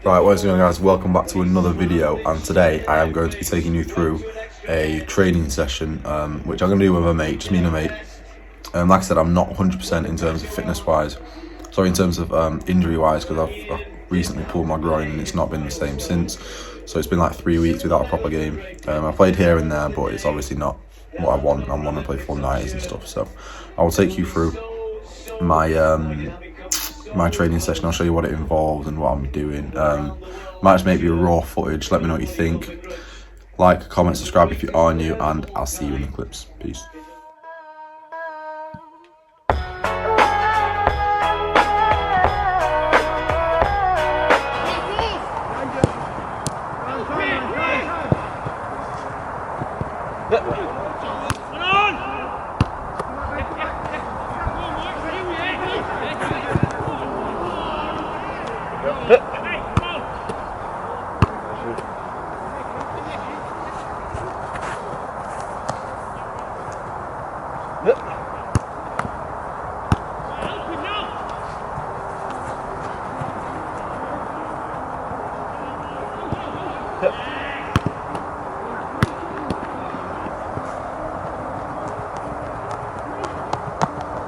Right, what's going on, guys? Welcome back to another video, and today I am going to be taking you through a training session which I'm going to do with a mate, just me and a mate. Like I said, I'm not 100% in terms of fitness-wise, sorry, in terms of injury-wise, because I've recently pulled my groin and it's not been the same since. So it's been like 3 weeks without a proper game. I played here and there, but it's obviously not what I want. I want to play full 90s and stuff. So I will take you through my training session. I'll show you what it involves and what I'm doing. Might just make you a raw footage. Let me know what you think. Like, comment, subscribe if you are new, and I'll see you in the clips. Peace.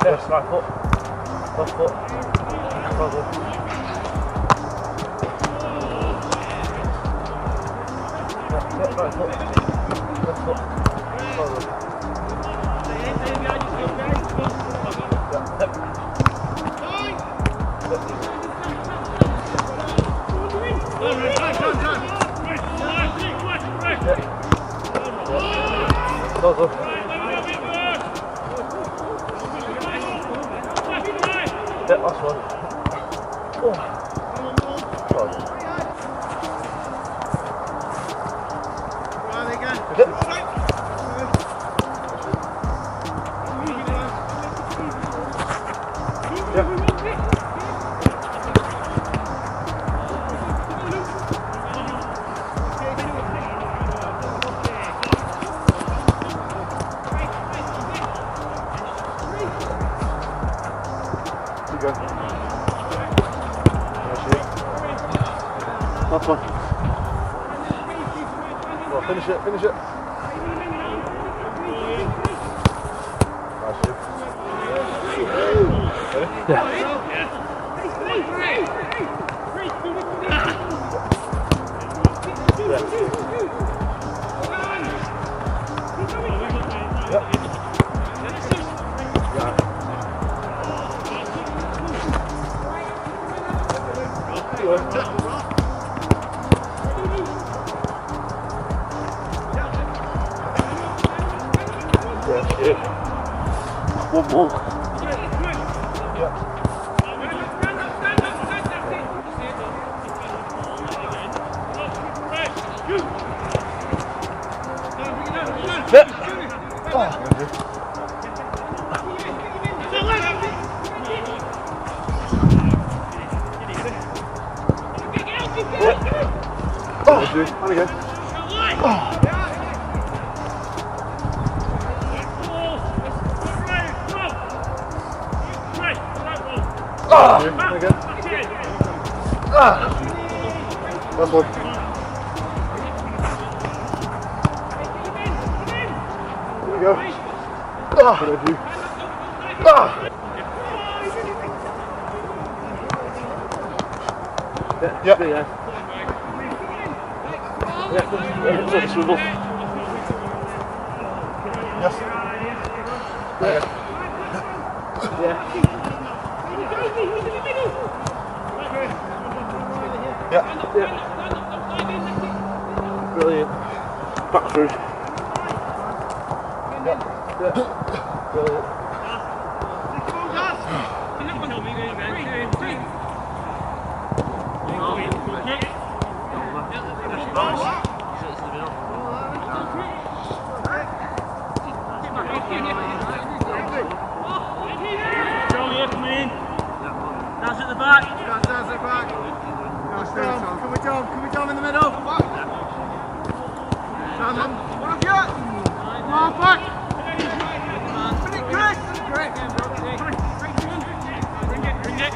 Yes, right foot. Left foot. Well done. Yeah, right foot. Left foot. Well done. Well done. Yeah, last one. Oh. Well done. Go. Last one. Well, finish it, finish it. Nice shoot. Ready? Yeah. One more. Yeah. On again. Again. Last one. Here we go. What did I do? Yeah. Yeah, swivel. Yes. Yeah. Yeah. Brilliant. Back through. Yeah. Brilliant. That's at the back. That's at the back. Can we jump in the middle? Down. One of you. Come on, back. Finish, Chris. Great. Bring it.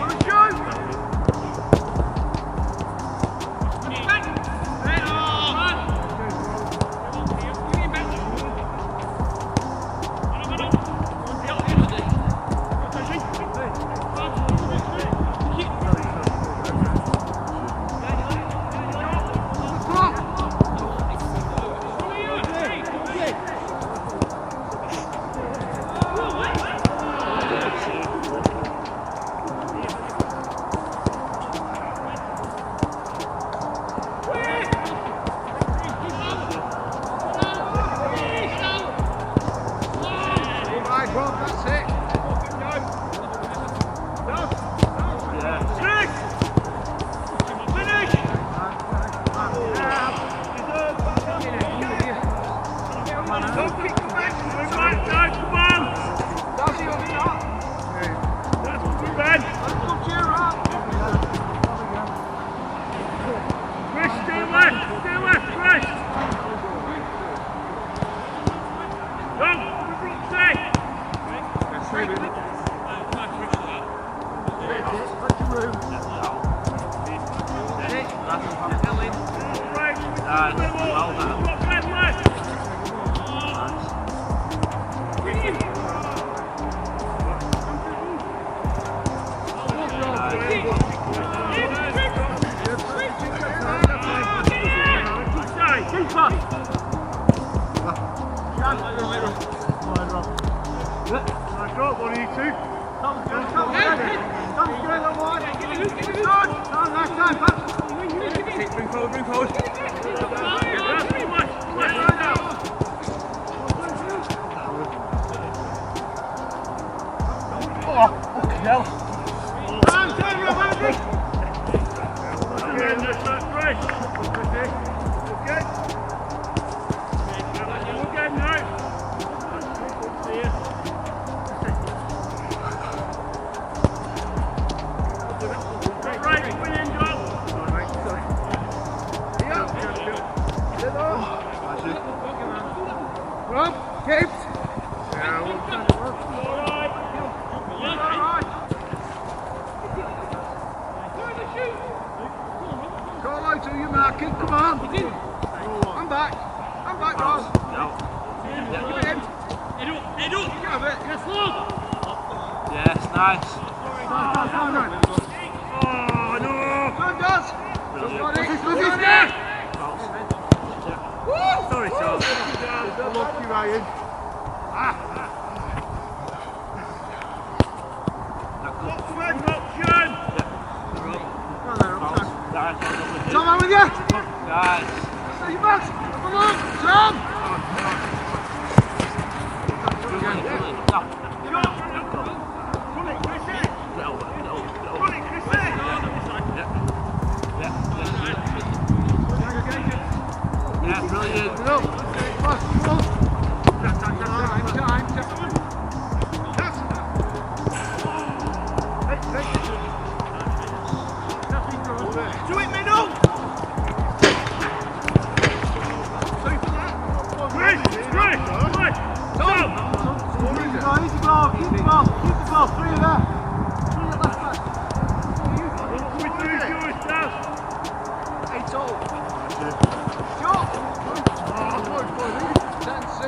Nice. Well done. Nice drop, one of you two. Tom's good, Tom's good, little boy. Tom, last time, Pat. Bring forward. Oh, fucking hell. Turn your Andy. That's great. Okay. We're good now. Rob, Gibbs. Yeah, well done. Alright. Carlo, to you, marking. Come on. I'm back, Rob. Give it in. Head up. You have it. Yes, Lord. Yes, nice. Oh, no. Go on, Daz. What's his name? Sorry, Charles. I love you, Ryan. Tom, I'm with you. Nice. Are you back? Come on, Tom. Yeah, brilliant. Do it, middle. Easy ball, keep the ball, 3 of there. 3 at left back. 8 all. Shot. 10-6.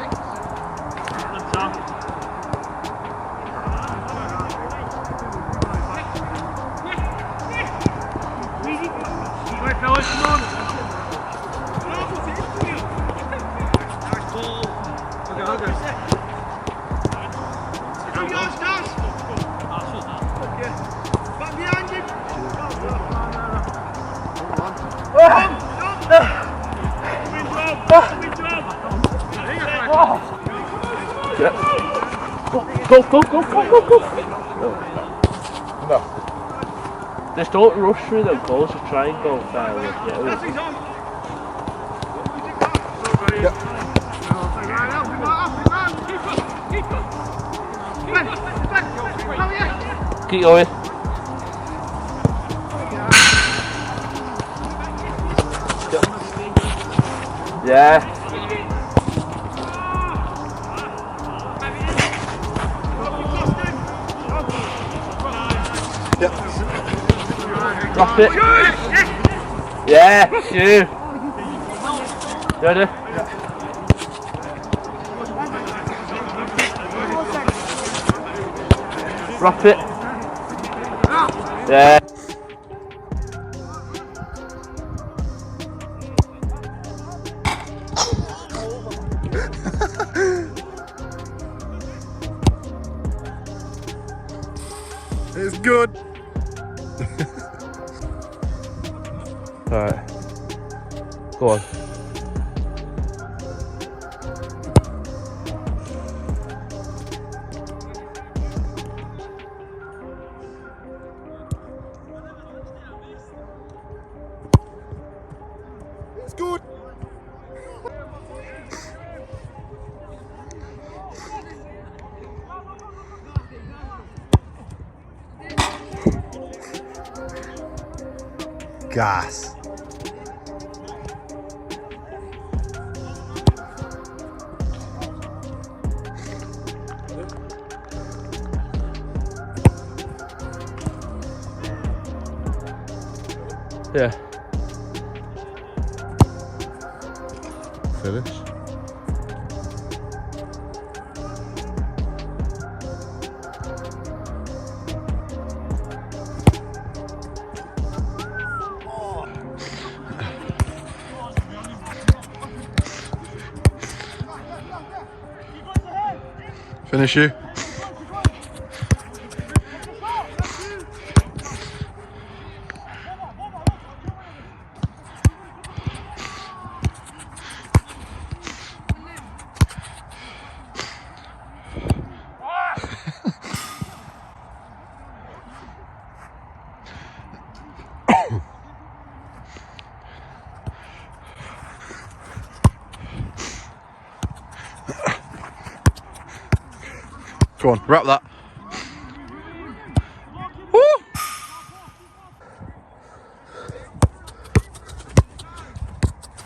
Right, fellas, come on. Nice ball. Okay. Come yours, Daz. Back behind him. Go. No. Just don't rush through the goals, just try and go fair with it. Keep going. Yeah. Drop it. Yeah, shoot. Ready? Drop it. Yeah. It's good. Alright. Go on. It's good. Gas. Yeah. finish. Finish you. Come on, wrap that. Woo!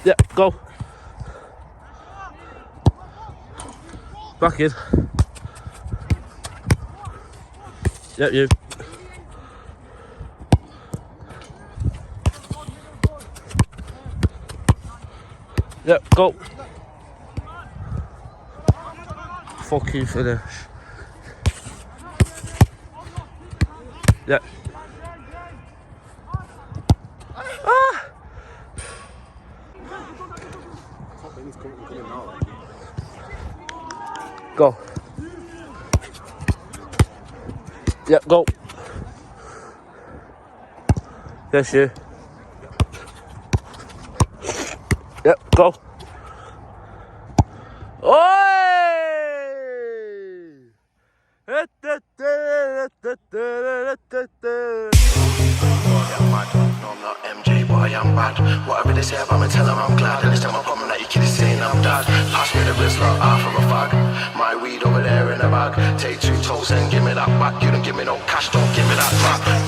Yeah, go. Back in. Yep, you. Yep, go. Fucking finish. Yep. Ah! Go. Yep, go. Yes, you. Yep, go. Oi! Whatever they say about me, tell them I'm glad. And this time I'm coming at you kids saying I'm dad. Pass me the Rizla, half of a fag. My weed over there in the bag. Take 2 toes and give me that back. You don't give me no cash, don't give me that back.